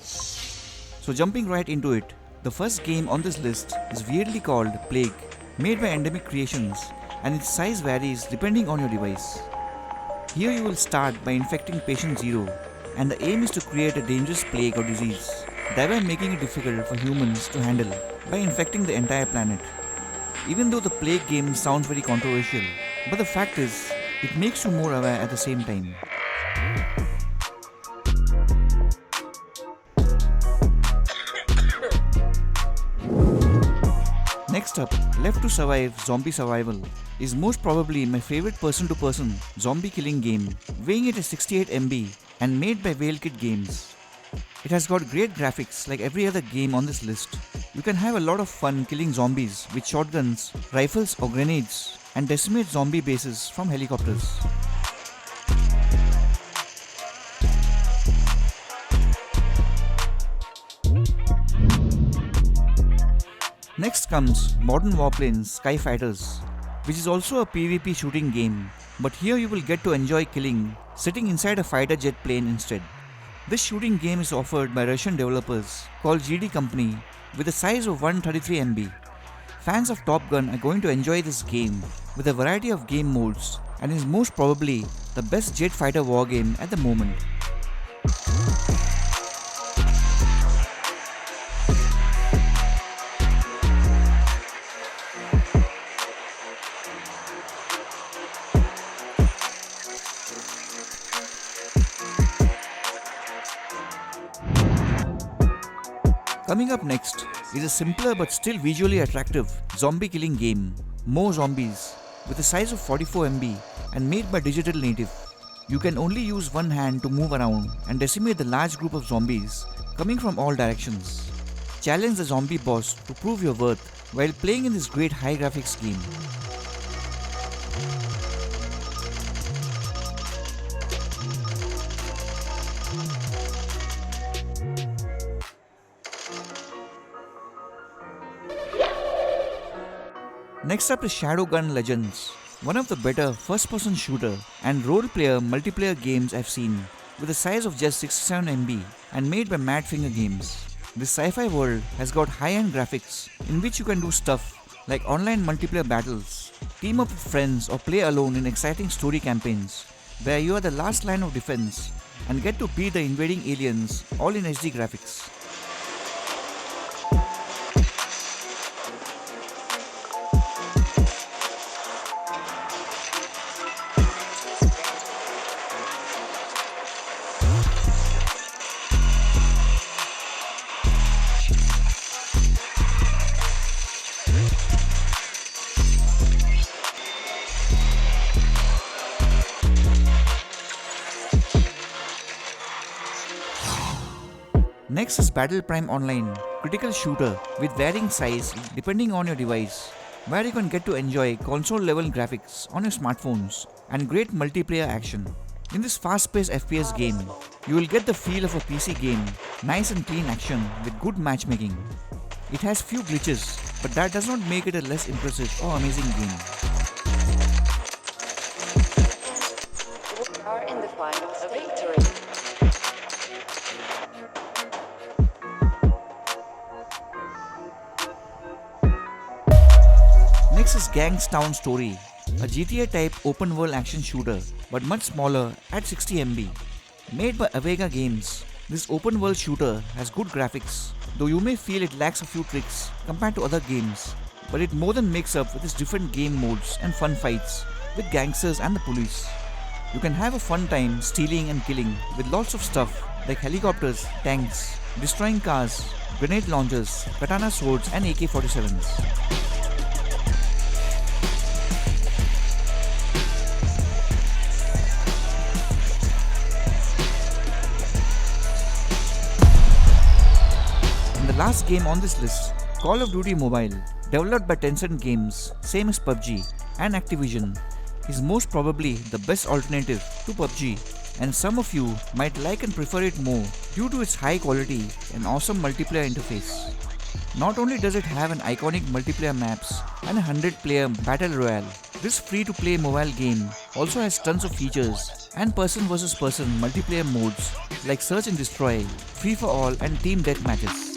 So jumping right into it, the first game on this list is weirdly called Plague, made by Endemic Creations, and its size varies depending on your device. Here you will start by infecting patient 0, and the aim is to create a dangerous plague or disease, thereby making it difficult for humans to handle by infecting the entire planet. Even though the plague game sounds very controversial, but the fact is, it makes you more aware at the same time. Next up, Left to Survive Zombie Survival is most probably my favorite person-to-person zombie killing game, weighing it at 68 MB and made by Whalekit Games. It has got great graphics like every other game on this list. You can have a lot of fun killing zombies with shotguns, rifles or grenades and decimate zombie bases from helicopters. Next comes Modern Warplanes Skyfighters, which is also a PvP shooting game, but here you will get to enjoy killing sitting inside a fighter jet plane instead. This shooting game is offered by Russian developers called GD Company with a size of 133 MB. Fans of Top Gun are going to enjoy this game with a variety of game modes and is most probably the best jet fighter war game at the moment. Coming up next is a simpler but still visually attractive zombie killing game, More Zombies, with a size of 44 MB and made by Digital Native. You can only use one hand to move around and decimate the large group of zombies coming from all directions. Challenge the zombie boss to prove your worth while playing in this great high graphics game. Next up is Shadowgun Legends, one of the better first-person shooter and role-player multiplayer games I've seen, with a size of just 67 MB and made by Madfinger Games. This sci-fi world has got high-end graphics in which you can do stuff like online multiplayer battles, team up with friends or play alone in exciting story campaigns where you are the last line of defense and get to beat the invading aliens all in HD graphics. Next is Battle Prime Online, critical shooter with varying size depending on your device, where you can get to enjoy console level graphics on your smartphones and great multiplayer action. In this fast-paced FPS game, you will get the feel of a PC game, nice and clean action with good matchmaking. It has few glitches, but that does not make it a less impressive or amazing game. We are in the final victory. Next is Gangstown Story, a GTA type open world action shooter but much smaller at 60 MB. Made by Avega Games, this open world shooter has good graphics, though you may feel it lacks a few tricks compared to other games, but it more than makes up with its different game modes and fun fights with gangsters and the police. You can have a fun time stealing and killing with lots of stuff like helicopters, tanks, destroying cars, grenade launchers, katana swords and AK-47s. The last game on this list, Call of Duty Mobile, developed by Tencent Games, same as PUBG, and Activision, is most probably the best alternative to PUBG, and some of you might like and prefer it more due to its high quality and awesome multiplayer interface. Not only does it have an iconic multiplayer maps and a 100-player battle royale, This free-to-play mobile game also has tons of features and person versus person multiplayer modes like Search and Destroy, Free for All and Team Deathmatches.